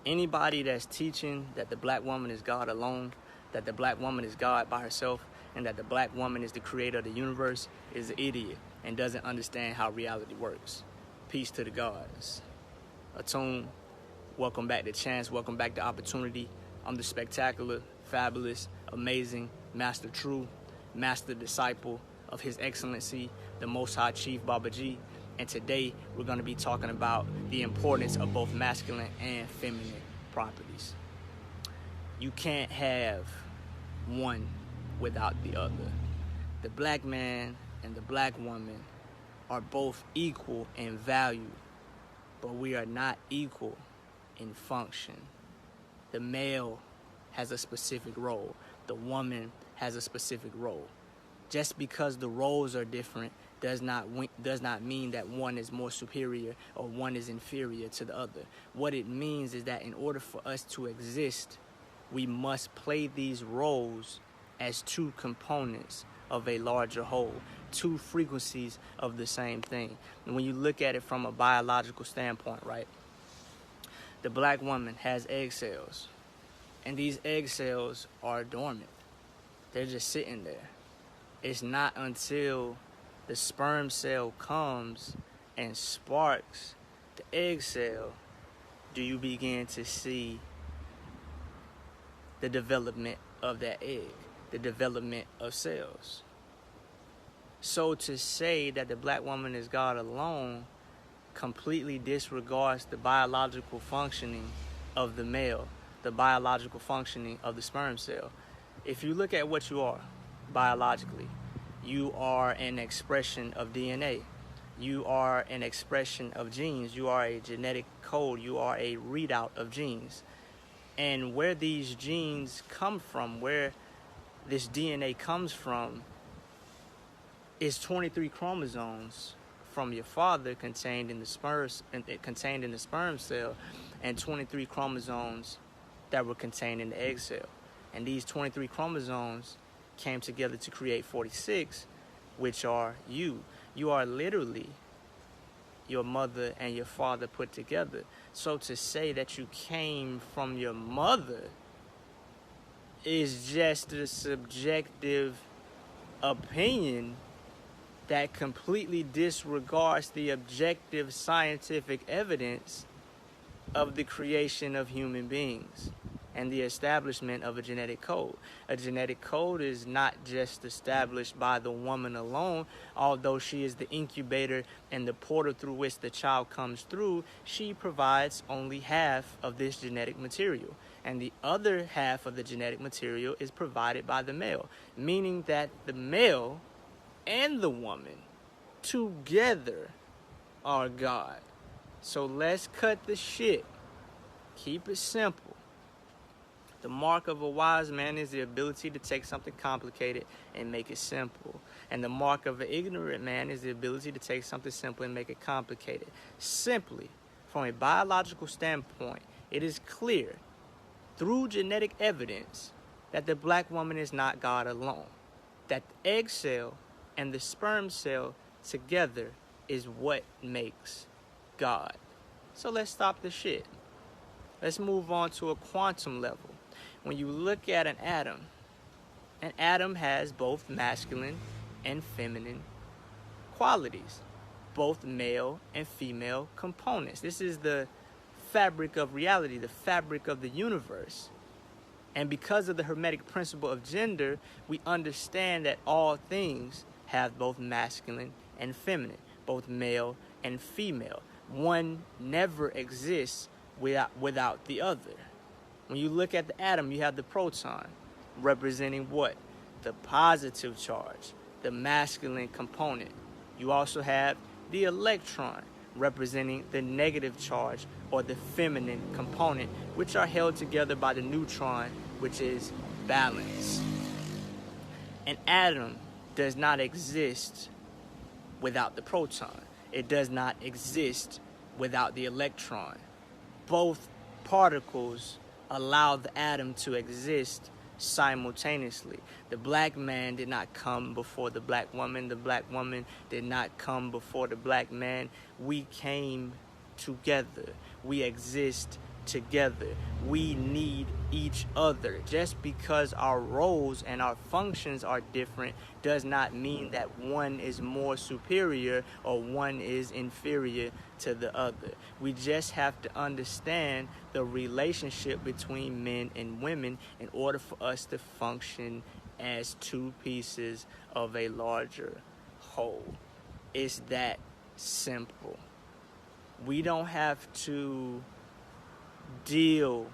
Anybody that's teaching that the black woman is God alone, that the black woman is God by herself, and that the black woman is the creator of the universe is an idiot and doesn't understand how reality works. Peace to the gods. Attune, welcome back to Chance, welcome back to Opportunity. I'm the spectacular, fabulous, amazing Master Tru, master disciple of His Excellency, the Most High Chief Baba G. And today we're going to be talking about the importance of both masculine and feminine properties. You can't have one without the other. The black man and the black woman are both equal in value, but we are not equal in function. The male has a specific role. The woman has a specific role. Just because the roles are different does not mean that one is more superior or one is inferior to the other. What it means is that in order for us to exist, we must play these roles as two components of a larger whole, two frequencies of the same thing. And when you look at it from a biological standpoint, right? The black woman has egg cells, and these egg cells are dormant. They're just sitting there. It's not until the sperm cell comes and sparks the egg cell do you begin to see the development of that egg, the development of cells. So to say that the black woman is God alone completely disregards the biological functioning of the male, the biological functioning of the sperm cell. If you look at what you are biologically, you are an expression of DNA. You are an expression of genes. You are a genetic code. You are a readout of genes. And where these genes come from, where this DNA comes from, is 23 chromosomes from your father contained in the sperm cell, and 23 chromosomes that were contained in the egg cell. And these 23 chromosomes came together to create 46, which are you. You are literally your mother and your father put together. So to say that you came from your mother is just a subjective opinion that completely disregards the objective scientific evidence of the creation of human beings and the establishment of a genetic code. A genetic code is not just established by the woman alone. Although she is the incubator and the portal through which the child comes through, she provides only half of this genetic material. And the other half of the genetic material is provided by the male, meaning that the male and the woman together are God. So let's cut the shit. Keep it simple. The mark of a wise man is the ability to take something complicated and make it simple. And the mark of an ignorant man is the ability to take something simple and make it complicated. Simply, from a biological standpoint, it is clear through genetic evidence that the black woman is not God alone. That the egg cell and the sperm cell together is what makes God. So let's stop the shit. Let's move on to a quantum level. When you look at an atom has both masculine and feminine qualities, both male and female components. This is the fabric of reality, the fabric of the universe. And because of the Hermetic principle of gender, we understand that all things have both masculine and feminine, both male and female. One never exists without the other. When you look at the atom, you have the proton, representing what? The positive charge, the masculine component. You also have the electron, representing the negative charge or the feminine component, which are held together by the neutron, which is balance. An atom does not exist without the proton. It does not exist without the electron. Both particles allow the atom to exist simultaneously. The black man did not come before the black woman. The black woman did not come before the black man. We came together. We exist together. We need each other. Just because our roles and our functions are different does not mean that one is more superior or one is inferior to the other. We just have to understand the relationship between men and women in order for us to function as two pieces of a larger whole. It's that simple. We don't have to deal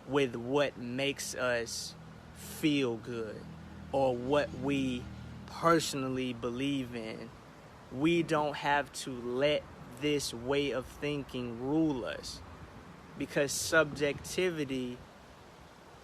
with what makes us feel good or what we personally believe in. We don't have to let this way of thinking rule us, because subjectivity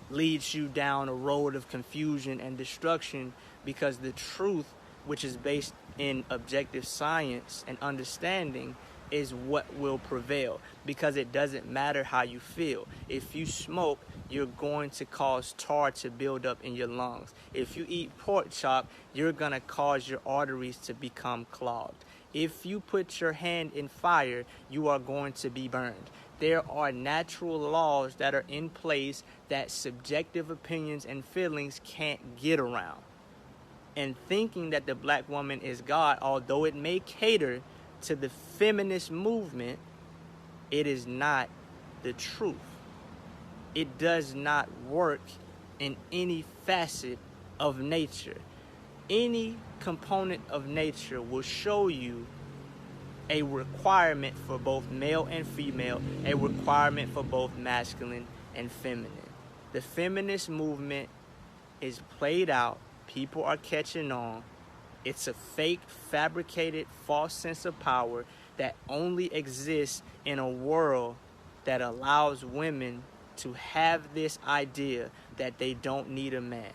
leads you down a road of confusion and destruction, because the truth, which is based in objective science and understanding, is what will prevail, because it doesn't matter how you feel. If you smoke, you're going to cause tar to build up in your lungs. If you eat pork chop, you're going to cause your arteries to become clogged. If you put your hand in fire, you are going to be burned. There are natural laws that are in place that subjective opinions and feelings can't get around. And thinking that the black woman is God, although it may cater to the feminist movement, it is not the truth. It does not work in any facet of nature. Any component of nature will show you a requirement for both male and female, a requirement for both masculine and feminine. The feminist movement is played out. People are catching on. It's a fake, fabricated, false sense of power that only exists in a world that allows women to have this idea that they don't need a man,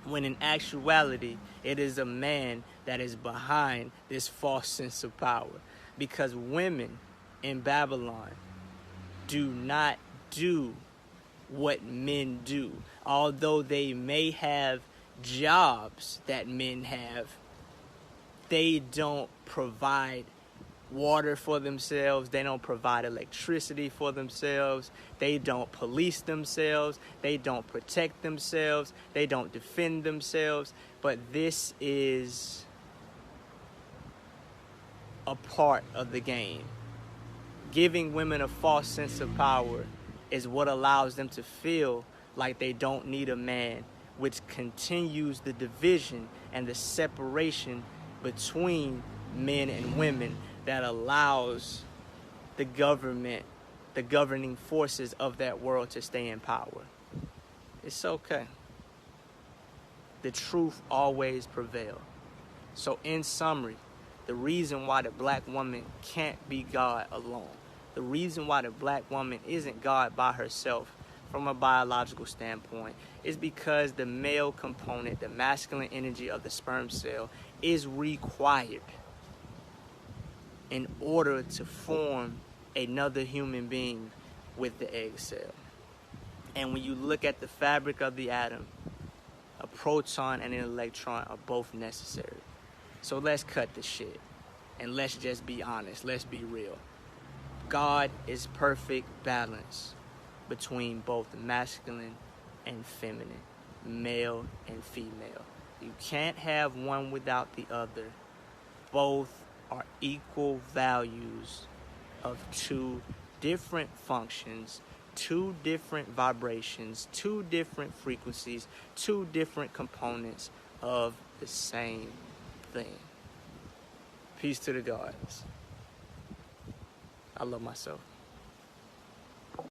when in actuality, it is a man that is behind this false sense of power. Because women in Babylon do not do what men do. Although they may have jobs that men have, they don't provide water for themselves. They don't provide electricity for themselves. They don't police themselves. They don't protect themselves. They don't defend themselves. But this is a part of the game. Giving women a false sense of power is what allows them to feel like they don't need a man, which continues the division and the separation between men and women that allows the government, the governing forces of that world to stay in power. It's okay. The truth always prevails. So in summary, the reason why the black woman can't be God alone, the reason why the black woman isn't God by herself from a biological standpoint, is because the male component, the masculine energy of the sperm cell, is required in order to form another human being with the egg cell. And when you look at the fabric of the atom, a proton and an electron are both necessary. So let's cut the shit and let's just be honest. Let's be real. God is perfect balance between both masculine and feminine, male and female. You can't have one without the other. Both are equal values of two different functions, two different vibrations, two different frequencies, two different components of the same thing. Peace to the gods. I love myself.